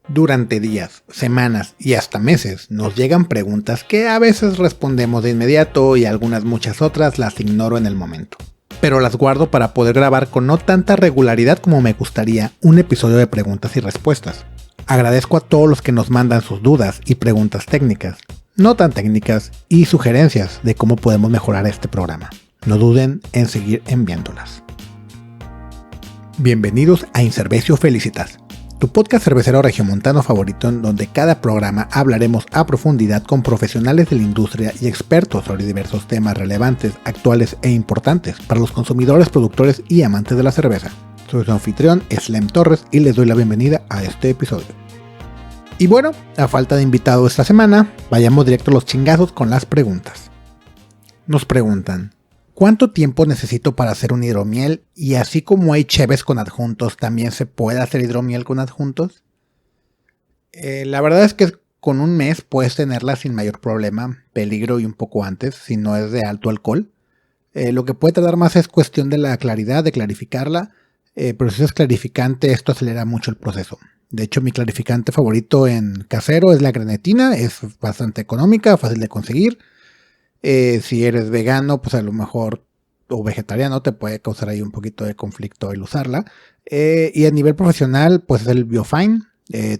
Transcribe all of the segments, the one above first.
Durante días, semanas y hasta meses nos llegan preguntas que a veces respondemos de inmediato y algunas muchas otras las ignoro en el momento. Pero las guardo para poder grabar con no tanta regularidad como me gustaría un episodio de preguntas y respuestas. Agradezco a todos los que nos mandan sus dudas y preguntas técnicas, no tan técnicas, y sugerencias de cómo podemos mejorar este programa. No duden en seguir enviándolas. Bienvenidos a Incervecio Felicitas, tu podcast cervecero regiomontano favorito, en donde cada programa hablaremos a profundidad con profesionales de la industria y expertos sobre diversos temas relevantes, actuales e importantes para los consumidores, productores y amantes de la cerveza. Soy su anfitrión, Slem Torres, y les doy la bienvenida a este episodio. Y bueno, a falta de invitado esta semana, vayamos directo a los chingazos con las preguntas. Nos preguntan: ¿cuánto tiempo necesito para hacer un hidromiel? Y así como hay cheves con adjuntos, ¿también se puede hacer hidromiel con adjuntos? La verdad es que con un mes puedes tenerla sin mayor problema, peligro y un poco antes, si no es de alto alcohol. Lo que puede tardar más es cuestión de la claridad, de clarificarla, pero si es clarificante, esto acelera mucho el proceso. De hecho, mi clarificante favorito en casero es la grenetina, es bastante económica, fácil de conseguir. Si eres vegano, pues a lo mejor, o vegetariano, te puede causar ahí un poquito de conflicto el usarla. Y a nivel profesional, pues es el Biofine.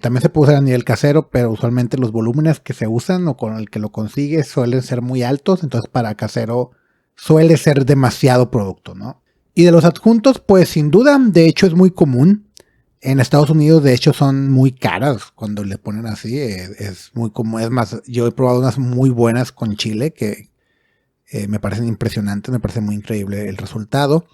También se puede usar a nivel casero, pero usualmente los volúmenes que se usan o con el que lo consigues suelen ser muy altos. Entonces para casero suele ser demasiado producto, ¿no? Y de los adjuntos, pues sin duda, de hecho es muy común. En Estados Unidos, de hecho, son muy caras cuando le ponen así. Es muy común. Es más, yo he probado unas muy buenas con chile que me parecen impresionantes, me parece muy increíble el resultado.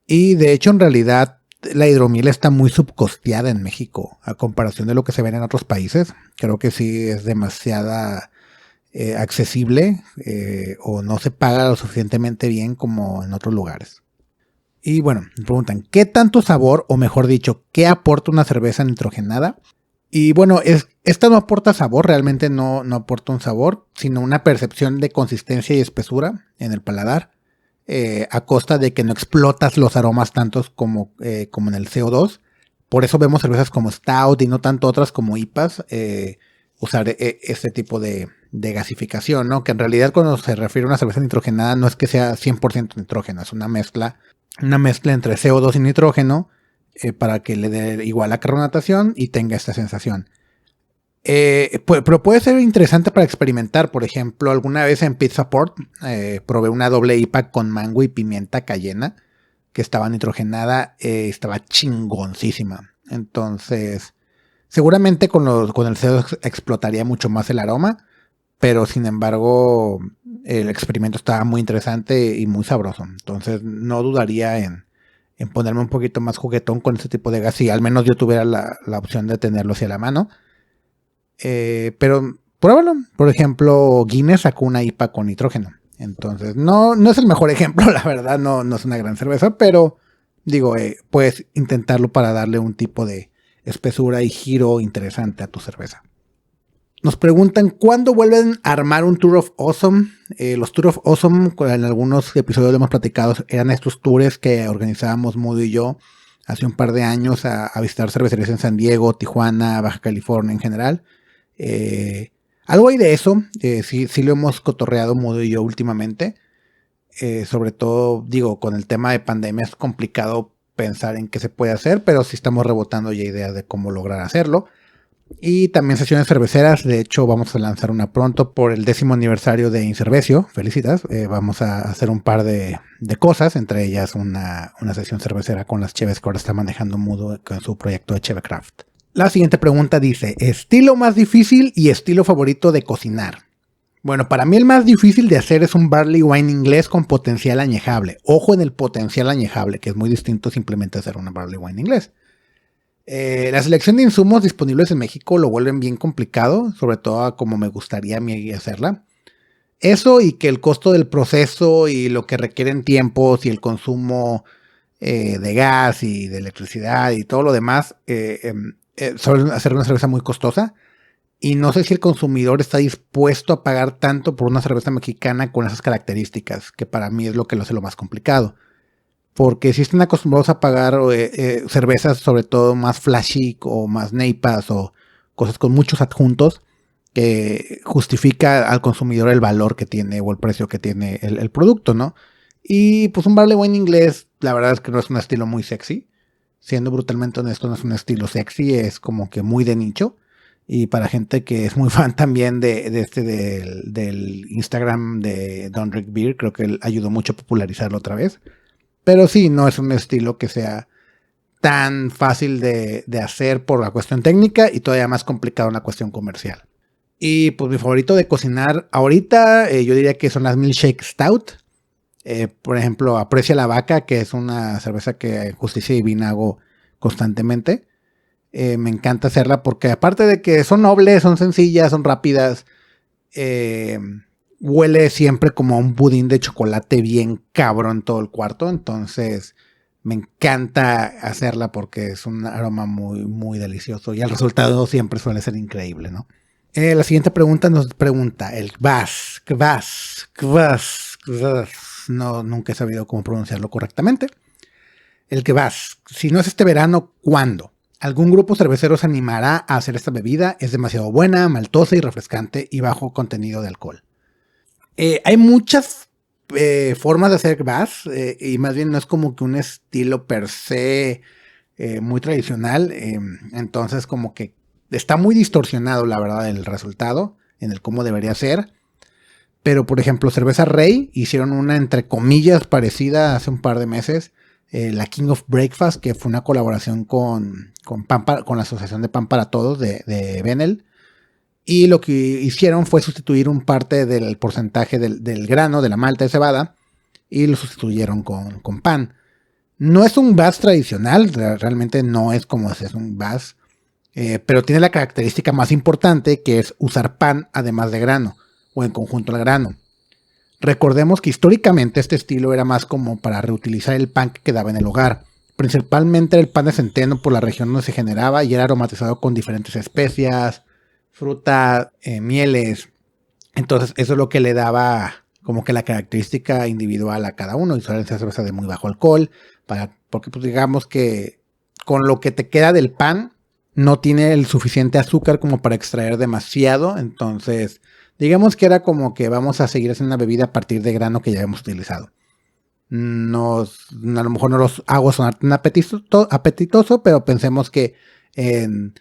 Y de hecho, en realidad, la hidromiel está muy subcosteada en México a comparación de lo que se ve en otros países. Creo que sí es demasiada accesible o no se paga lo suficientemente bien como en otros lugares. Y bueno, me preguntan: ¿qué tanto sabor, o mejor dicho, qué aporta una cerveza nitrogenada? Y bueno, esta no aporta sabor, realmente no aporta un sabor, sino una percepción de consistencia y espesura en el paladar, a costa de que no explotas los aromas tantos como en el CO2. Por eso vemos cervezas como Stout y no tanto otras como IPAs usar este tipo de gasificación, ¿no? Que en realidad cuando se refiere a una cerveza nitrogenada no es que sea 100% nitrógeno, es una mezcla entre CO2 y nitrógeno para que le dé igual la carbonatación y tenga esta sensación. Pero puede ser interesante para experimentar. Por ejemplo, alguna vez en Pizza Port probé una doble IPA con mango y pimienta cayena que estaba nitrogenada, estaba chingoncísima. Entonces, seguramente con el CO2 explotaría mucho más el aroma, pero sin embargo el experimento estaba muy interesante y muy sabroso. Entonces no dudaría en ponerme un poquito más juguetón con este tipo de gas, si al menos yo tuviera la opción de tenerlo hacia la mano. Pero pruébalo. Por ejemplo, Guinness sacó una IPA con nitrógeno. Entonces no es el mejor ejemplo, la verdad, no es una gran cerveza, pero digo, puedes intentarlo para darle un tipo de espesura y giro interesante a tu cerveza. Nos preguntan: ¿cuándo vuelven a armar un Tour of Awesome? Los Tour of Awesome, en algunos episodios lo hemos platicado, eran estos tours que organizábamos Mudo y yo hace un par de años a visitar cervecerías en San Diego, Tijuana, Baja California en general. Algo hay de eso, sí lo hemos cotorreado Mudo y yo últimamente. Sobre todo, digo, con el tema de pandemia es complicado pensar en qué se puede hacer, pero sí estamos rebotando ya ideas de cómo lograr hacerlo. Y también sesiones cerveceras. De hecho, vamos a lanzar una pronto por el 10º aniversario de Incervecio. Felicitas. Vamos a hacer un par de cosas, entre ellas una sesión cervecera con las cheves que ahora está manejando Mudo con su proyecto de Chevecraft. La siguiente pregunta dice: estilo más difícil y estilo favorito de cocinar. Bueno, para mí el más difícil de hacer es un barley wine inglés con potencial añejable. Ojo en el potencial añejable, que es muy distinto simplemente hacer un barley wine inglés. La selección de insumos disponibles en México lo vuelven bien complicado, sobre todo a como me gustaría a mí hacerla. Eso, y que el costo del proceso y lo que requieren tiempos y el consumo de gas y de electricidad y todo lo demás suelen hacer una cerveza muy costosa. Y no sé si el consumidor está dispuesto a pagar tanto por una cerveza mexicana con esas características, que para mí es lo que lo hace lo más complicado. Porque si están acostumbrados a pagar cervezas sobre todo más flashy o más neipas o cosas con muchos adjuntos que justifica al consumidor el valor que tiene o el precio que tiene el producto, ¿no? Y pues un barley wine inglés, la verdad es que no es un estilo muy sexy. Siendo brutalmente honesto, no es un estilo sexy, es como que muy de nicho. Y para gente que es muy fan también del Instagram de Don't Drink Beer, creo que él ayudó mucho a popularizarlo otra vez. Pero sí, no es un estilo que sea tan fácil de hacer por la cuestión técnica y todavía más complicado en la cuestión comercial. Y pues mi favorito de cocinar ahorita, yo diría que son las Milkshake Stout. Por ejemplo, Aprecia la Vaca, que es una cerveza que Justicia Divina hago constantemente. Me encanta hacerla porque aparte de que son nobles, son sencillas, son rápidas, huele siempre como un budín de chocolate bien cabrón todo el cuarto. Entonces me encanta hacerla porque es un aroma muy, muy delicioso y el resultado siempre suele ser increíble, ¿no? La siguiente pregunta nos pregunta el kvass. No, nunca he sabido cómo pronunciarlo correctamente. El kvass. Si no es este verano, ¿cuándo? ¿Algún grupo cervecero se animará a hacer esta bebida? Es demasiado buena, maltosa y refrescante y bajo contenido de alcohol. Hay muchas formas de hacer kvass y más bien no es como que un estilo per se muy tradicional. Entonces como que está muy distorsionado, la verdad, el resultado en el cómo debería ser. Pero, por ejemplo, Cerveza Rey hicieron una, entre comillas, parecida hace un par de meses. La King of Breakfast, que fue una colaboración con la Asociación de Pan para Todos de Benel. Y lo que hicieron fue sustituir un parte del porcentaje del grano, de la malta de cebada, y lo sustituyeron con pan. No es un kvass tradicional, realmente no es como si es un kvass. Pero tiene la característica más importante, que es usar pan además de grano o en conjunto al grano. Recordemos que históricamente este estilo era más como para reutilizar el pan que quedaba en el hogar. Principalmente el pan de centeno por la región donde se generaba y era aromatizado con diferentes especias, fruta, mieles. Entonces eso es lo que le daba como que la característica individual a cada uno. Y suelen ser cervezas de muy bajo alcohol, porque pues digamos que con lo que te queda del pan no tiene el suficiente azúcar como para extraer demasiado. Entonces digamos que era como que vamos a seguir haciendo una bebida a partir de grano que ya hemos utilizado. A lo mejor no los hago sonar tan apetitoso, pero pensemos que en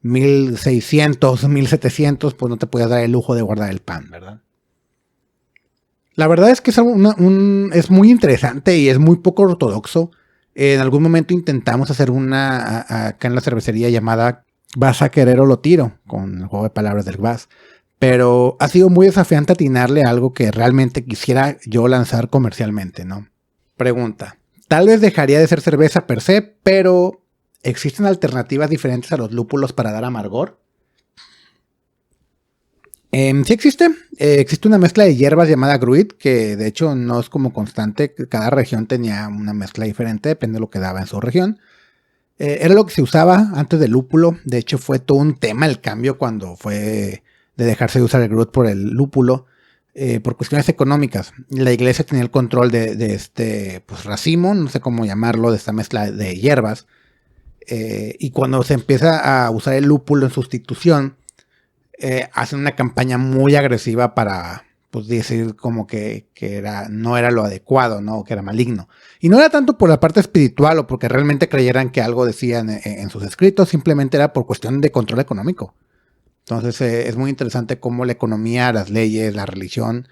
1600, 1700, pues no te puedes dar el lujo de guardar el pan, ¿verdad? La verdad es que es muy interesante y es muy poco ortodoxo. En algún momento intentamos hacer una acá en la cervecería llamada Vas a querer o lo tiro, con el juego de palabras del kvass. Pero ha sido muy desafiante atinarle a algo que realmente quisiera yo lanzar comercialmente, ¿no? Pregunta. Tal vez dejaría de ser cerveza per se, pero ¿existen alternativas diferentes a los lúpulos para dar amargor? Sí existe. Existe una mezcla de hierbas llamada Gruit, que de hecho no es como constante. Cada región tenía una mezcla diferente, depende de lo que daba en su región. Era lo que se usaba antes del lúpulo. De hecho fue todo un tema el cambio cuando fue de dejarse de usar el Gruit por el lúpulo, por cuestiones económicas. La iglesia tenía el control de este pues, racimo, no sé cómo llamarlo, de esta mezcla de hierbas. Y cuando se empieza a usar el lúpulo en sustitución, hacen una campaña muy agresiva para pues, decir como que no era lo adecuado, ¿no? Que era maligno. Y no era tanto por la parte espiritual o porque realmente creyeran que algo decían en sus escritos, simplemente era por cuestión de control económico. Entonces es muy interesante cómo la economía, las leyes, la religión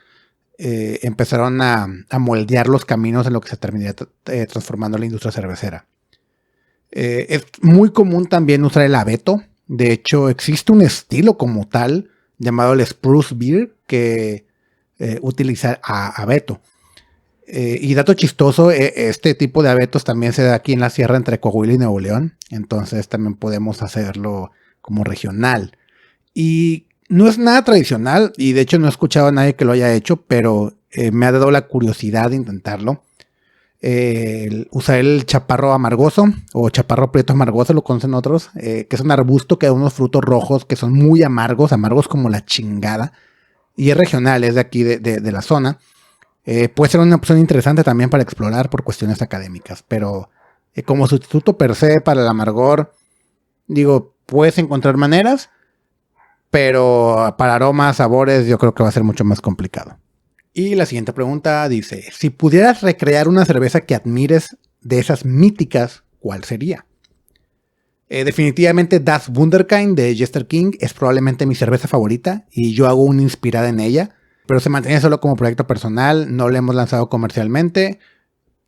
empezaron a moldear los caminos en lo que se terminaría transformando la industria cervecera. Es muy común también usar el abeto. De hecho, existe un estilo como tal llamado el Spruce Beer que utiliza abeto. Y dato chistoso, este tipo de abetos también se da aquí en la sierra entre Coahuila y Nuevo León. Entonces también podemos hacerlo como regional. Y no es nada tradicional, y de hecho no he escuchado a nadie que lo haya hecho, pero me ha dado la curiosidad de intentarlo. Usar el chaparro amargoso, o chaparro prieto amargoso, lo conocen otros, que es un arbusto que da unos frutos rojos que son muy amargos como la chingada, y es regional, es de aquí de la zona. Puede ser una opción interesante también para explorar por cuestiones académicas, pero como sustituto per se para el amargor, digo, puedes encontrar maneras. pero para aromas, sabores, yo creo que va a ser mucho más complicado. Y la siguiente pregunta dice, si pudieras recrear una cerveza que admires de esas míticas, ¿cuál sería? Definitivamente Das Wunderkind de Jester King es probablemente mi cerveza favorita y yo hago una inspirada en ella, pero se mantiene solo como proyecto personal, no la hemos lanzado comercialmente.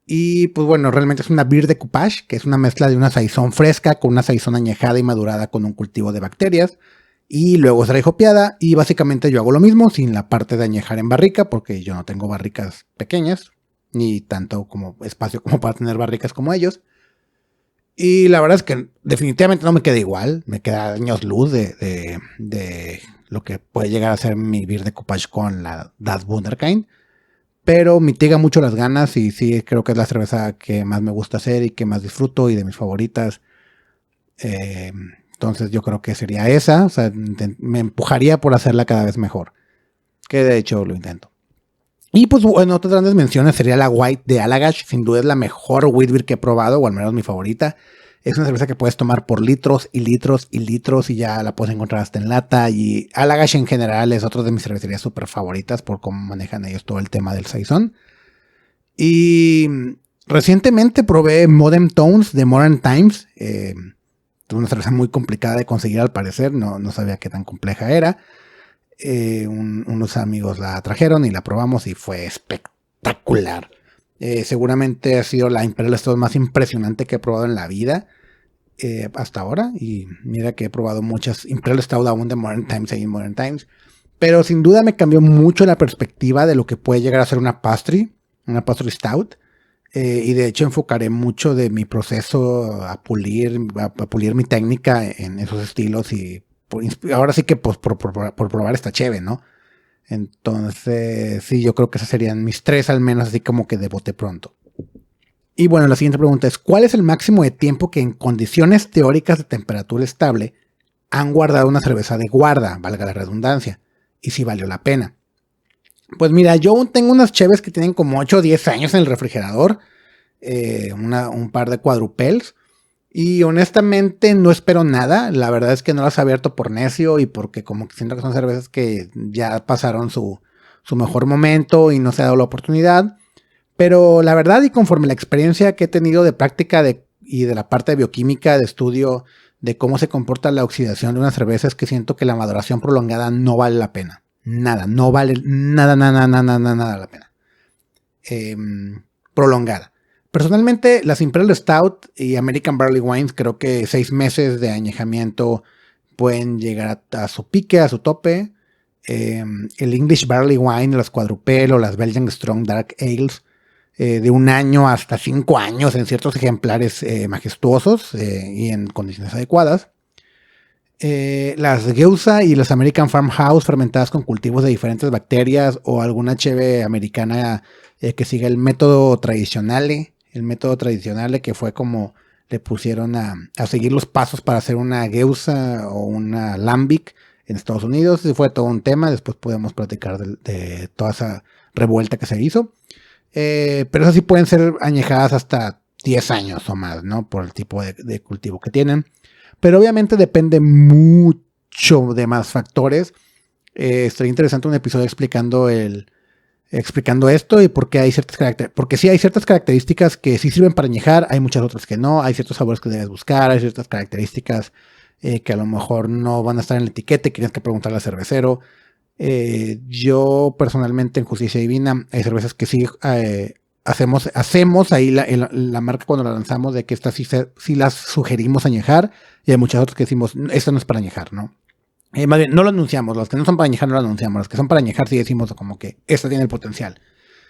Y pues bueno, realmente es una beer de coupage, que es una mezcla de una saizón fresca con una saizón añejada y madurada con un cultivo de bacterias. Y luego será hopeada y básicamente yo hago lo mismo sin la parte de añejar en barrica porque yo no tengo barricas pequeñas ni tanto como espacio como para tener barricas como ellos. Y la verdad es que definitivamente no me queda igual, me queda años luz de lo que puede llegar a ser mi beer de coupage con la Das Wunderkind, pero mitiga mucho las ganas y sí creo que es la cerveza que más me gusta hacer y que más disfruto y de mis favoritas. Entonces yo creo que sería esa, o sea, me empujaría por hacerla cada vez mejor, que de hecho lo intento. Y pues bueno, otras grandes menciones sería la White de Allagash, sin duda es la mejor wheat beer que he probado, o al menos mi favorita. Es una cerveza que puedes tomar por litros y litros y litros y ya la puedes encontrar hasta en lata. Y Allagash en general es otra de mis cervecerías súper favoritas por cómo manejan ellos todo el tema del saison. Y recientemente probé Modern Tones de Modern Times, una cerveza muy complicada de conseguir al parecer, no sabía qué tan compleja era. Unos amigos la trajeron y la probamos y fue espectacular. Seguramente ha sido la Imperial Stout más impresionante que he probado en la vida hasta ahora. Y mira que he probado muchas Imperial Stout aún de Modern Times y Modern Times. Pero sin duda me cambió mucho la perspectiva de lo que puede llegar a ser una pastry stout. Y de hecho enfocaré mucho de mi proceso a pulir mi técnica en esos estilos y ahora sí que pues, por probar esta cheve, ¿no? Entonces sí, yo creo que esas serían mis tres al menos así como que de bote pronto. Y bueno, la siguiente pregunta es, ¿cuál es el máximo de tiempo que en condiciones teóricas de temperatura estable han guardado una cerveza de guarda, valga la redundancia? Y si valió la pena. Pues mira, yo aún tengo unas cheves que tienen como 8 o 10 años en el refrigerador, un par de cuadrupels, y honestamente no espero nada. La verdad es que no las he abierto por necio y porque como que siento que son cervezas que ya pasaron su mejor momento y no se ha dado la oportunidad. Pero la verdad y conforme la experiencia que he tenido de práctica y de la parte de bioquímica, de estudio de cómo se comporta la oxidación de una cerveza, es que siento que la maduración prolongada no vale la pena. Nada, no vale nada la pena. Prolongada. Personalmente, las Imperial Stout y American Barley Wines, creo que 6 meses de añejamiento pueden llegar a su pique, a su tope. El English Barley Wine, las Quadruple o las Belgian Strong Dark Ales, de 1 año hasta 5 años en ciertos ejemplares majestuosos y en condiciones adecuadas. Las Geusa y las American Farmhouse fermentadas con cultivos de diferentes bacterias o alguna cheve americana que siga el método tradicional. El método tradicional que fue como le pusieron a seguir los pasos para hacer una Geusa o una Lambic en Estados Unidos. Y fue todo un tema. Después podemos platicar de toda esa revuelta que se hizo. Pero esas sí pueden ser añejadas hasta 10 años o más, ¿no? Por el tipo de cultivo que tienen. Pero obviamente depende mucho de más factores. Estaría interesante un episodio explicando esto y por qué hay ciertas características. Porque sí hay ciertas características que sí sirven para añejar, hay muchas otras que no, hay ciertos sabores que debes buscar, hay ciertas características que a lo mejor no van a estar en la etiqueta y tienes que preguntarle al cervecero. Yo personalmente en Justicia Divina hay cervezas que sí hacemos ahí la marca cuando la lanzamos de que estas sí las sugerimos añejar y hay muchas otras que decimos, esta no es para añejar, ¿no? Más bien, no lo anunciamos, las que no son para añejar no lo anunciamos, las que son para añejar sí decimos como que esta tiene el potencial.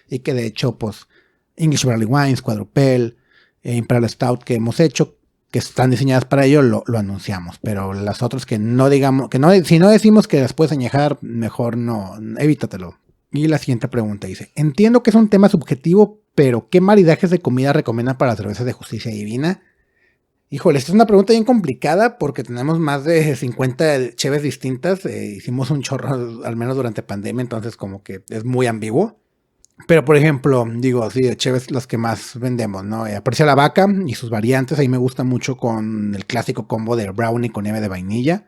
Y que de hecho, pues, English Barley Wines, Quadruple, Imperial Stout que hemos hecho, que están diseñadas para ello, lo anunciamos. Pero las otras que no digamos, si no decimos que las puedes añejar, mejor no, evítatelo. Y la siguiente pregunta dice, entiendo que es un tema subjetivo, pero ¿qué maridajes de comida recomiendan para las cervezas de Justicia Divina? Híjole, esta es una pregunta bien complicada porque tenemos más de 50 cheves distintas. Hicimos un chorro, al menos durante pandemia, entonces como que es muy ambiguo. Pero por ejemplo, digo, sí, de cheves las que más vendemos, ¿no? Aprecia la vaca y sus variantes. Ahí me gusta mucho con el clásico combo de brownie con nieve de vainilla.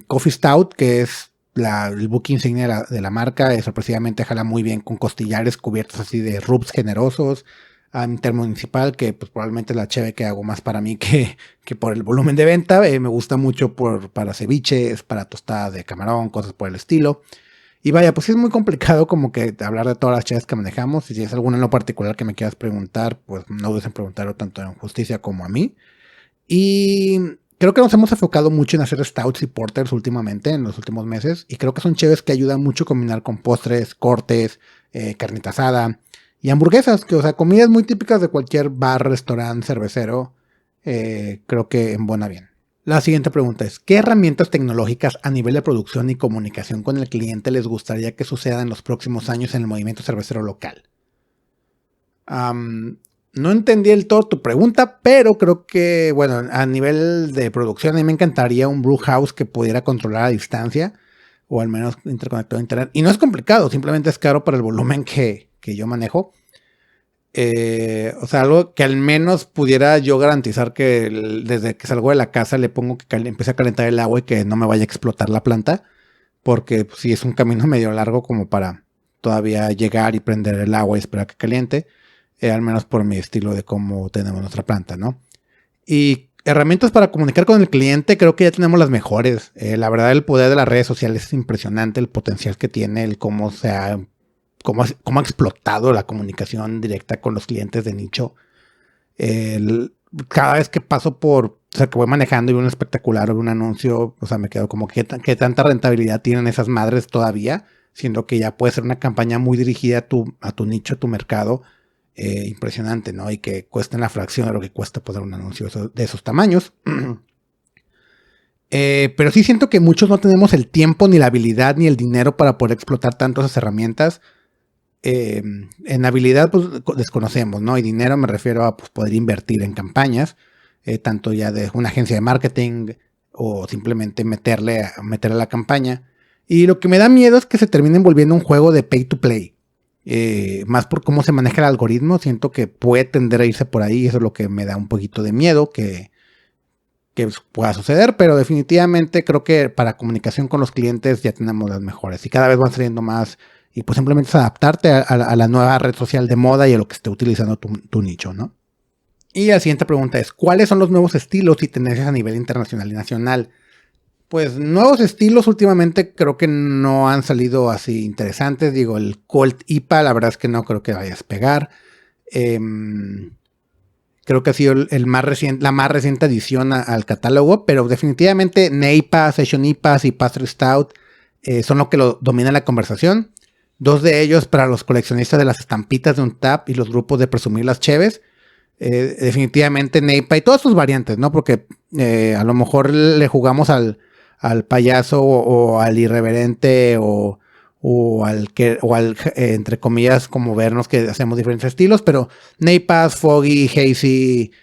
Coffee Stout, que es el buque insignia de la marca, sorpresivamente jala muy bien con costillares cubiertos así de rubs generosos. Intermunicipal, que pues probablemente es la cheve que hago más para mí que por el volumen de venta. Me gusta mucho para ceviches, para tostadas de camarón, cosas por el estilo. Y vaya, pues es muy complicado como que hablar de todas las cheves que manejamos. Y si es alguna en lo particular que me quieras preguntar, pues no dudes en preguntarlo tanto en Justicia como a mí. Y creo que nos hemos enfocado mucho en hacer stouts y porters últimamente, en los últimos meses. Y creo que son cheves que ayudan mucho a combinar con postres, cortes, carnita asada y hamburguesas, que, o sea, comidas muy típicas de cualquier bar, restaurante, cervecero. Creo que embona bien. La siguiente pregunta es, ¿qué herramientas tecnológicas a nivel de producción y comunicación con el cliente les gustaría que sucedan en los próximos años en el movimiento cervecero local? No entendí del todo tu pregunta, pero creo que, bueno, a nivel de producción a mí me encantaría un brew house que pudiera controlar a distancia, o al menos interconectado a internet. Y no es complicado, simplemente es caro para el volumen que yo manejo. O sea, algo que al menos pudiera yo garantizar que desde que salgo de la casa le pongo que empiece a calentar el agua y que no me vaya a explotar la planta, porque pues, sí es un camino medio largo como para todavía llegar y prender el agua y esperar que caliente, al menos por mi estilo de cómo tenemos nuestra planta, ¿no? Y herramientas para comunicar con el cliente, creo que ya tenemos las mejores. La verdad, el poder de las redes sociales es impresionante, el potencial que tiene, el cómo ha explotado la comunicación directa con los clientes de nicho. Cada vez que paso o sea, que voy manejando y veo un espectacular o veo un anuncio, o sea, me quedo como que tanta rentabilidad tienen esas madres todavía, siendo que ya puede ser una campaña muy dirigida a tu nicho, a tu mercado. Impresionante, ¿no? Y que cuesta la fracción de lo que cuesta poner un anuncio de esos tamaños. Pero sí siento que muchos no tenemos el tiempo, ni la habilidad, ni el dinero para poder explotar tanto esas herramientas. En habilidad, pues desconocemos, ¿no? Y dinero me refiero a pues, poder invertir en campañas, tanto ya de una agencia de marketing o simplemente meterle a la campaña. Y lo que me da miedo es que se terminen volviendo un juego de pay to play. Más por cómo se maneja el algoritmo, siento que puede tender a irse por ahí. Eso es lo que me da un poquito de miedo que pueda suceder, pero definitivamente creo que para comunicación con los clientes ya tenemos las mejores y cada vez van saliendo más. Y pues simplemente es adaptarte a la nueva red social de moda y a lo que esté utilizando tu nicho, ¿no? Y la siguiente pregunta es, ¿cuáles son los nuevos estilos y tendencias a nivel internacional y nacional? Pues nuevos estilos últimamente creo que no han salido así interesantes. Digo, el Colt IPA, la verdad es que no creo que vaya a despegar. Creo que ha sido la más reciente adición al catálogo, pero definitivamente NEIPA, Session IPAs y Pastry Stout son lo que domina la conversación. Dos de ellos para los coleccionistas de las estampitas de un tap y los grupos de presumir las cheves. Definitivamente NEIPA y todas sus variantes, ¿no? Porque a lo mejor le jugamos al payaso o al irreverente o al entre comillas como vernos que hacemos diferentes estilos, pero NEIPAs, Foggy, Hazy,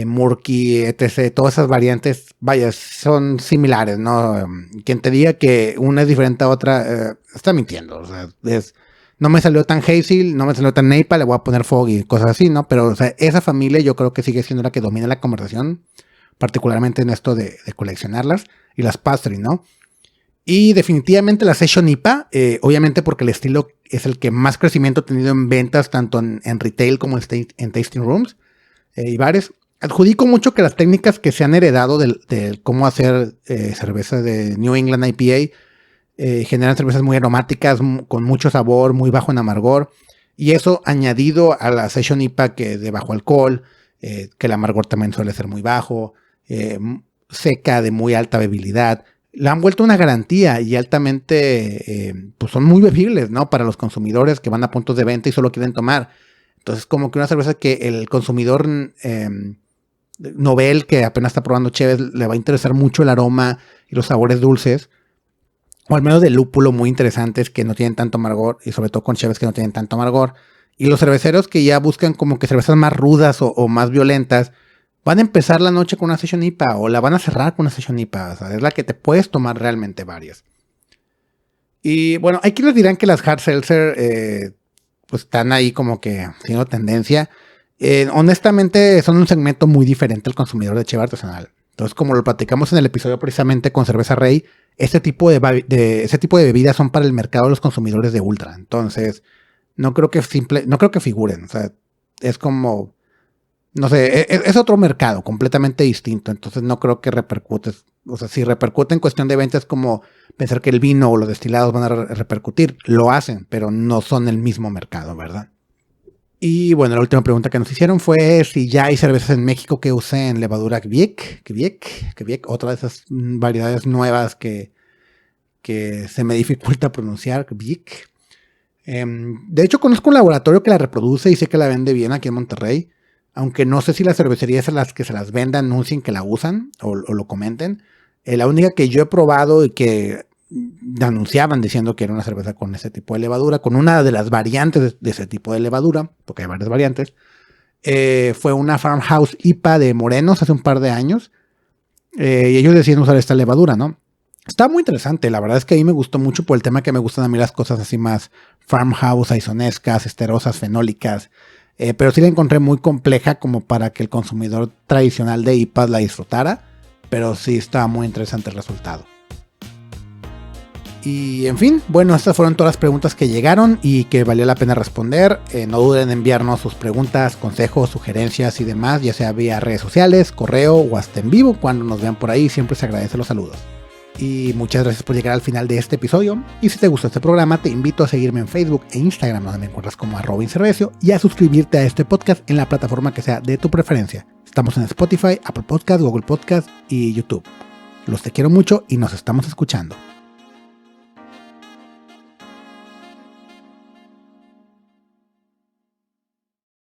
Murky, etc., todas esas variantes, vaya, son similares, ¿no? Quien te diga que una es diferente a otra, está mintiendo. O sea, no me salió tan Hazy, no me salió tan NEIPA, le voy a poner Foggy, cosas así, ¿no? Pero o sea, esa familia yo creo que sigue siendo la que domina la conversación, particularmente en esto de coleccionarlas, y las pastry, ¿no? Y definitivamente la Session IPA, obviamente porque el estilo es el que más crecimiento ha tenido en ventas, tanto en retail como en tasting rooms y bares. Adjudico mucho que las técnicas que se han heredado de cómo hacer cerveza de New England IPA generan cervezas muy aromáticas, con mucho sabor, muy bajo en amargor. Y eso añadido a la Session IPA que es de bajo alcohol, que el amargor también suele ser muy bajo, seca, de muy alta bebilidad. La han vuelto una garantía y altamente, pues son muy bebibles, ¿no? Para los consumidores que van a puntos de venta y solo quieren tomar. Entonces, como que una cerveza que el consumidor novel que apenas está probando cheves le va a interesar mucho el aroma y los sabores dulces, o al menos de lúpulo muy interesantes que no tienen tanto amargor, y sobre todo con cheves que no tienen tanto amargor. Y los cerveceros que ya buscan como que cervezas más rudas o más violentas, van a empezar la noche con una Session IPA o la van a cerrar con una Session IPA. O sea, es la que te puedes tomar realmente varias. Y bueno, hay quienes dirán que las hard seltzer pues están ahí como que haciendo tendencia. Honestamente son un segmento muy diferente al consumidor de cheve artesanal. Entonces, como lo platicamos en el episodio precisamente con Cerveza Rey, ese tipo de bebidas son para el mercado de los consumidores de Ultra. Entonces, no creo que figuren. O sea, es como, no sé, es otro mercado completamente distinto. Entonces, no creo que repercute. O sea, si repercute en cuestión de ventas, es como pensar que el vino o los destilados van a repercutir. Lo hacen, pero no son el mismo mercado, ¿verdad? Y bueno, la última pregunta que nos hicieron fue si ya hay cervezas en México que usen levadura Kveik, otra de esas variedades nuevas que se me dificulta pronunciar, Kveik. De hecho, conozco un laboratorio que la reproduce y sé que la vende bien aquí en Monterrey, aunque no sé si las cervecerías a las que se las vendan anuncien que la usan o lo comenten. La única que yo he probado y que anunciaban diciendo que era una cerveza con ese tipo de levadura, con una de las variantes de ese tipo de levadura, porque hay varias variantes, fue una Farmhouse IPA de Morenos hace un par de años, y ellos deciden usar esta levadura, ¿no? Está muy interesante, la verdad es que a mí me gustó mucho por el tema que me gustan a mí las cosas así más farmhouse, aisonescas, esterosas, fenólicas, pero sí la encontré muy compleja como para que el consumidor tradicional de IPAs la disfrutara, pero sí estaba muy interesante el resultado. Y en fin, bueno, estas fueron todas las preguntas que llegaron y que valió la pena responder. No duden en enviarnos sus preguntas, consejos, sugerencias y demás, ya sea vía redes sociales, correo o hasta en vivo. Cuando nos vean por ahí siempre se agradecen los saludos. Y muchas gracias por llegar al final de este episodio. Y si te gustó este programa, te invito a seguirme en Facebook e Instagram, donde me encuentras como @Incervecio, y a suscribirte a este podcast en la plataforma que sea de tu preferencia. Estamos en Spotify, Apple Podcast, Google Podcast y YouTube. Los te quiero mucho y nos estamos escuchando.